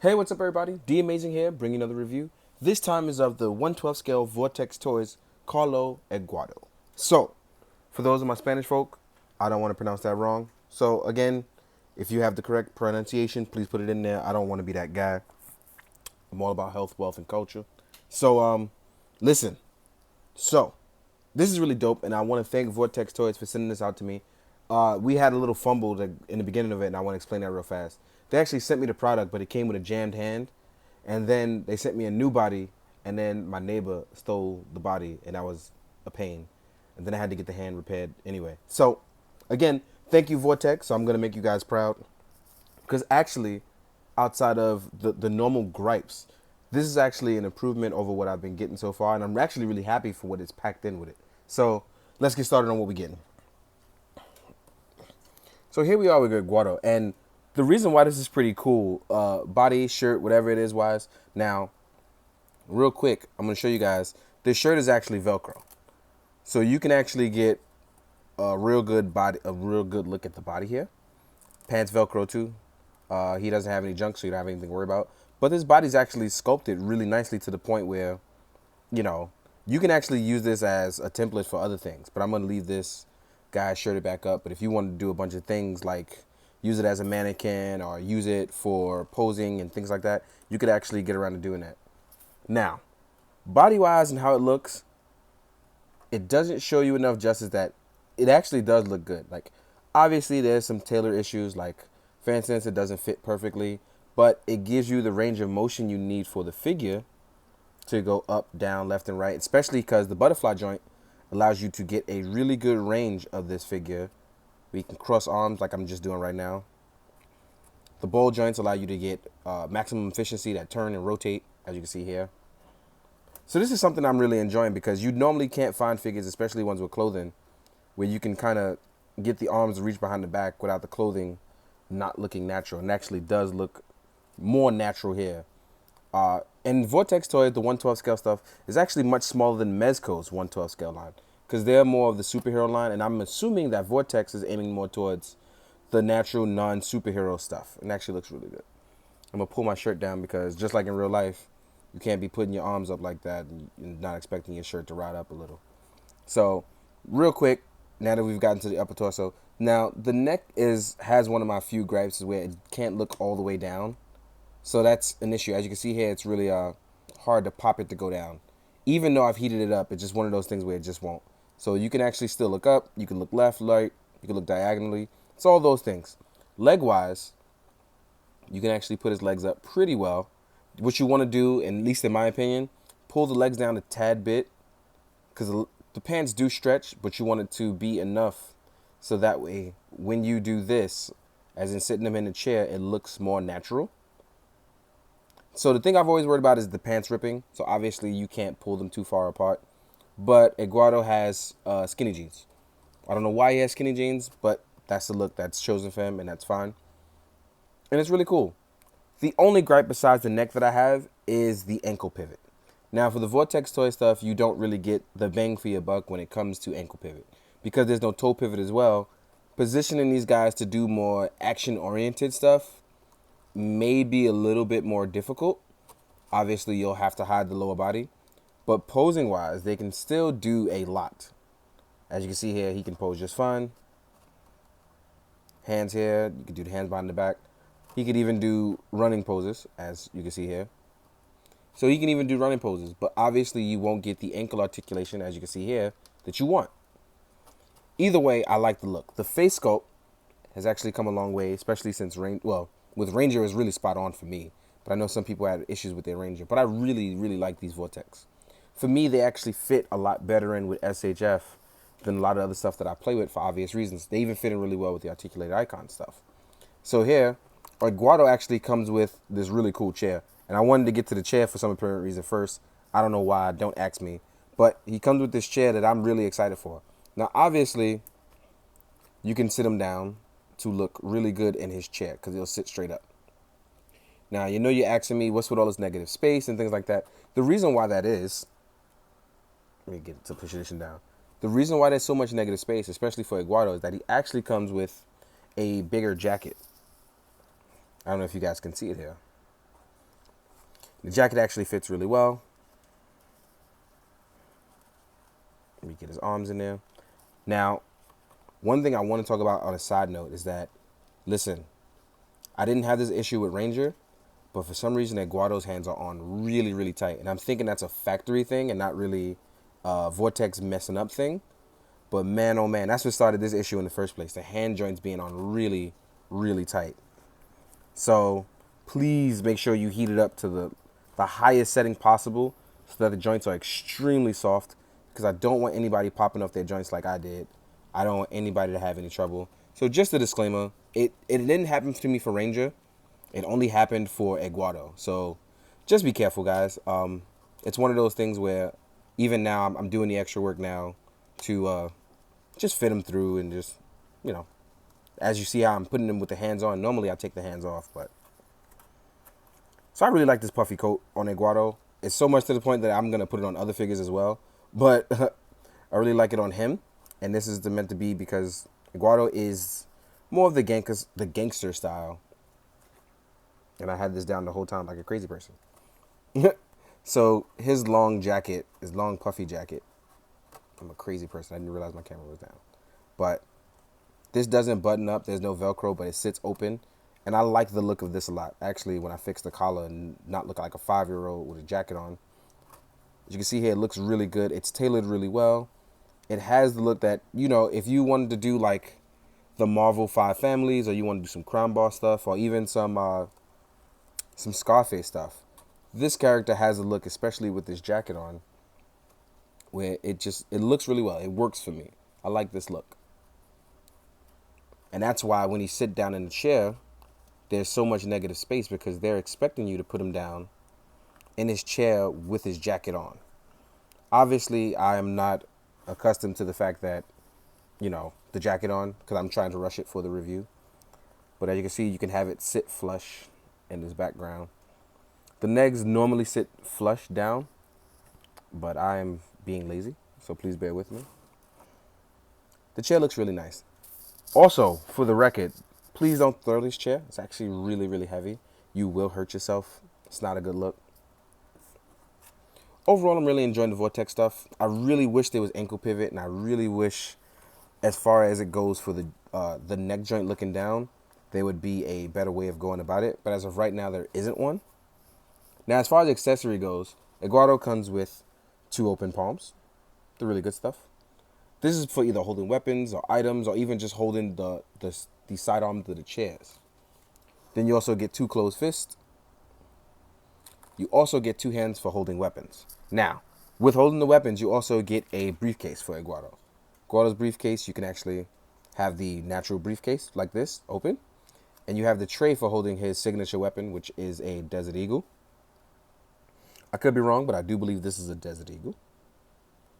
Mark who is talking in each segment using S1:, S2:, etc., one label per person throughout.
S1: Hey, what's up, everybody? D Amazing here, bringing another review. This time is of the 112 scale Vortex toys, Carlo, Eduardo. So, for those of my Spanish folk, I don't want to pronounce that wrong. So, again, if you have the correct pronunciation, please put it in there. I don't want to be that guy. I'm all about health, wealth, and culture. So, listen. So, this is really dope, and I want to thank Vortex Toys for sending this out to me. We had a little fumble in the beginning of it, and I want to explain that real fast. They actually sent me the product, but it came with a jammed hand, and then they sent me a new body, and then my neighbor stole the body, and that was a pain. And then I had to get the hand repaired anyway. So, again, thank you, Vortex. So I'm gonna make you guys proud, because actually, outside of the normal gripes, this is actually an improvement over what I've been getting so far, and I'm actually really happy for what it's packed in with it. So let's get started on what we're getting. So here we are with Eduardo, and the reason why this is pretty cool, body, shirt, whatever it is wise. Now, real quick, I'm gonna show you guys. This shirt is actually Velcro, so you can actually get a real good look at the body here. Pants Velcro too. He doesn't have any junk, so you don't have anything to worry about. But this body's actually sculpted really nicely to the point where, you know, you can actually use this as a template for other things. But I'm gonna leave this guy shirted back up. But if you want to do a bunch of things like use it as a mannequin or use it for posing and things like that, you could actually get around to doing that. Now, body wise and how it looks, it doesn't show you enough justice that it actually does look good. Like, obviously there's some tailor issues, like for instance it doesn't fit perfectly, but it gives you the range of motion you need for the figure to go up, down, left, and right, especially because the butterfly joint allows you to get a really good range of this figure. We can cross arms like I'm just doing right now. The ball joints allow you to get maximum efficiency, that turn and rotate, as you can see here. So this is something I'm really enjoying because you normally can't find figures, especially ones with clothing, where you can kind of get the arms to reach behind the back without the clothing not looking natural. And actually does look more natural here. And Vortex Toys, the 112 scale stuff, is actually much smaller than Mezco's 112 scale line because they're more of the superhero line. And I'm assuming that Vortex is aiming more towards the natural non-superhero stuff. And actually looks really good. I'm going to pull my shirt down because just like in real life, you can't be putting your arms up like that and not expecting your shirt to ride up a little. So, real quick, now that we've gotten to the upper torso, now the neck has one of my few gripes where it can't look all the way down. So that's an issue. As you can see here, it's really hard to pop it to go down. Even though I've heated it up, it's just one of those things where it just won't. So you can actually still look up, you can look left, right, you can look diagonally. It's all those things. Leg-wise, you can actually put his legs up pretty well. What you want to do, at least in my opinion, pull the legs down a tad bit because the pants do stretch, but you want it to be enough so that way when you do this, as in sitting them in a chair, it looks more natural. So the thing I've always worried about is the pants ripping. So obviously you can't pull them too far apart. But Eduardo has skinny jeans. I don't know why he has skinny jeans, but that's the look that's chosen for him, and that's fine. And it's really cool. The only gripe besides the neck that I have is the ankle pivot. Now, for the Vortex toy stuff, you don't really get the bang for your buck when it comes to ankle pivot. Because there's no toe pivot as well, positioning these guys to do more action-oriented stuff may be a little bit more difficult. Obviously, you'll have to hide the lower body. But posing-wise, they can still do a lot. As you can see here, he can pose just fine. Hands here, you can do the hands behind the back. He could even do running poses, as you can see here. So he can even do running poses, but obviously you won't get the ankle articulation, as you can see here, that you want. Either way, I like the look. The face sculpt has actually come a long way, especially since with Ranger is really spot on for me. But I know some people had issues with their Ranger, but I really, really like these Vortex. For me, they actually fit a lot better in with SHF than a lot of other stuff that I play with for obvious reasons. They even fit in really well with the articulated icon stuff. So here, Eduardo actually comes with this really cool chair. And I wanted to get to the chair for some apparent reason first. I don't know why, don't ask me. But he comes with this chair that I'm really excited for. Now, obviously, you can sit him down to look really good in his chair because he'll sit straight up. Now, you know you're asking me what's with all this negative space and things like that. The reason why that is, let me get to position down. The reason why there's so much negative space, especially for Eduardo, is that he actually comes with a bigger jacket. I don't know if you guys can see it here. The jacket actually fits really well. Let me get his arms in there. Now, one thing I want to talk about on a side note is that, listen, I didn't have this issue with Ranger, but for some reason Eduardo's hands are on really, really tight. And I'm thinking that's a factory thing and not really Vortex messing up thing. But man, oh man, that's what started this issue in the first place. The hand joints being on really, really tight. So please make sure you heat it up to the highest setting possible so that the joints are extremely soft, because I don't want anybody popping off their joints like I did. I don't want anybody to have any trouble. So just a disclaimer, it didn't happen to me for Ranger. It only happened for Eduardo. So just be careful, guys. It's one of those things where even now I'm doing the extra work now to just fit them through and just, you know, as you see how I'm putting them with the hands on. Normally I take the hands off, but. So I really like this puffy coat on Eduardo. It's so much to the point that I'm going to put it on other figures as well. But I really like it on him. And this is meant to be because Eduardo is more of the gangster style. And I had this down the whole time like a crazy person. So his long jacket, his long puffy jacket. I'm a crazy person. I didn't realize my camera was down. But this doesn't button up. There's no Velcro, but it sits open. And I like the look of this a lot. Actually, when I fixed the collar and not look like a 5-year-old with a jacket on. As you can see here, it looks really good. It's tailored really well. It has the look that, you know, if you wanted to do like the Marvel 5 families, or you want to do some Crown Boss stuff, or even some Scarface stuff, this character has a look, especially with this jacket on, where it looks really well. It works for me. I like this look. And that's why when he sit down in the chair, there's so much negative space, because they're expecting you to put him down in his chair with his jacket on. Obviously, I am not accustomed to the fact that, you know, the jacket on, because I'm trying to rush it for the review. But as you can see, you can have it sit flush in this background. The legs normally sit flush down, but I am being lazy, so please bear with me. The chair looks really nice. Also, for the record, please don't throw this chair. It's actually really, really heavy. You will hurt yourself. It's not a good look. Overall, I'm really enjoying the Vortex stuff. I really wish there was ankle pivot, and I really wish, as far as it goes for the neck joint looking down, there would be a better way of going about it. But as of right now, there isn't one. Now, as far as accessory goes, Eduardo comes with 2 open palms. The really good stuff. This is for either holding weapons or items, or even just holding the side arms of the chairs. Then you also get 2 closed fists. You also get 2 hands for holding weapons. Now, with holding the weapons, you also get a briefcase for Eduardo. Eduardo's briefcase, you can actually have the natural briefcase like this, open. And you have the tray for holding his signature weapon, which is a Desert Eagle. I could be wrong, but I do believe this is a Desert Eagle.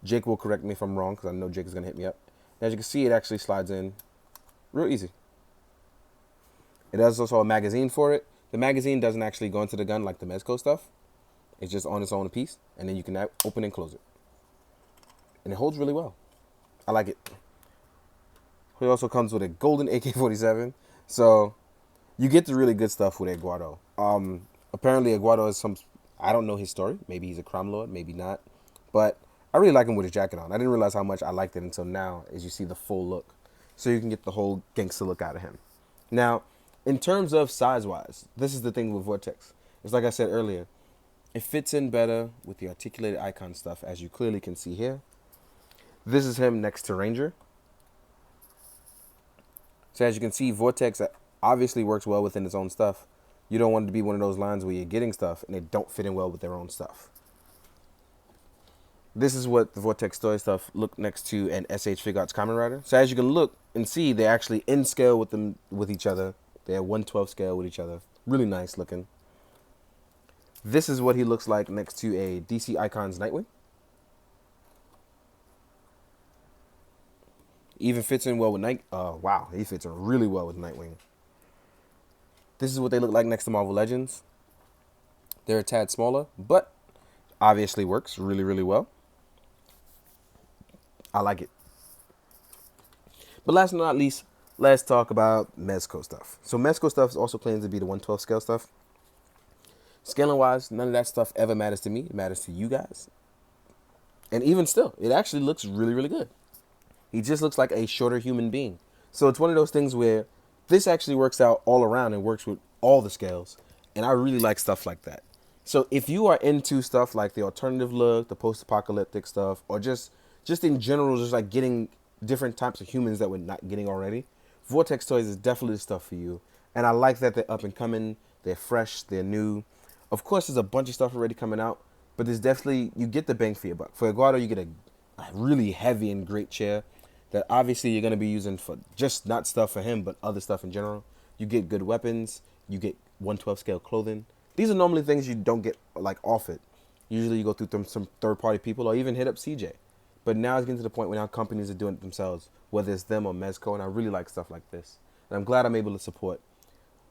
S1: Jake will correct me if I'm wrong, because I know Jake is going to hit me up. And as you can see, it actually slides in real easy. It has also a magazine for it. The magazine doesn't actually go into the gun like the Mezco stuff. It's just on its own piece, and then you can open and close it. And it holds really well. I like it. It also comes with a golden AK-47. So you get the really good stuff with Eduardo. Apparently Eduardo is I don't know his story. Maybe he's a crime lord, maybe not. But I really like him with his jacket on. I didn't realize how much I liked it until now, as you see the full look. So you can get the whole gangster look out of him. Now, in terms of size-wise, this is the thing with Vortex. It's like I said earlier. It fits in better with the articulated icon stuff, as you clearly can see here. This is him next to Ranger. So as you can see, Vortex obviously works well within its own stuff. You don't want it to be one of those lines where you're getting stuff and they don't fit in well with their own stuff. This is what the Vortex story stuff look next to an SH Fig Arts Kamen Rider. So as you can look and see, they're actually in scale with each other. They're 1/12 scale with each other. Really nice looking. This is what he looks like next to a DC Icons Nightwing. Even fits in well with wow, he fits in really well with Nightwing. This is what they look like next to Marvel Legends. They're a tad smaller, but obviously works really, really well. I like it. But last but not least, let's talk about Mezco stuff. So Mezco stuff is also claimed to be the 1/12 scale stuff. Scaling wise, none of that stuff ever matters to me. It matters to you guys. And even still, it actually looks really, really good. He just looks like a shorter human being. So it's one of those things where this actually works out all around and works with all the scales. And I really like stuff like that. So if you are into stuff like the alternative look, the post-apocalyptic stuff, or just in general, just like getting different types of humans that we're not getting already, Vortex Toys is definitely the stuff for you. And I like that they're up and coming, they're fresh, they're new. Of course, there's a bunch of stuff already coming out, but there's definitely, you get the bang for your buck. For Eduardo, you get a really heavy and great chair that obviously you're going to be using for just not stuff for him, but other stuff in general. You get good weapons, you get 1/12 scale clothing. These are normally things you don't get like off it. Usually you go through some third-party people or even hit up CJ. But now it's getting to the point where now companies are doing it themselves, whether it's them or Mezco, and I really like stuff like this. And I'm glad I'm able to support.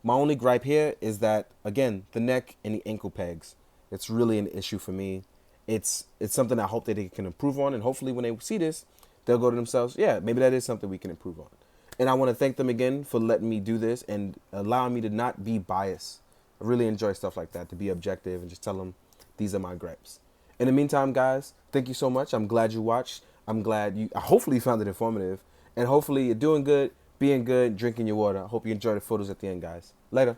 S1: My only gripe here is that, again, the neck and the ankle pegs. It's really an issue for me. It's something I hope that they can improve on, and hopefully when they see this, they'll go to themselves, yeah, maybe that is something we can improve on. And I want to thank them again for letting me do this and allowing me to not be biased. I really enjoy stuff like that, to be objective and just tell them these are my gripes. In the meantime, guys, thank you so much. I'm glad you watched. I'm glad I hopefully found it informative. And hopefully you're doing good, being good, drinking your water. I hope you enjoy the photos at the end, guys. Later.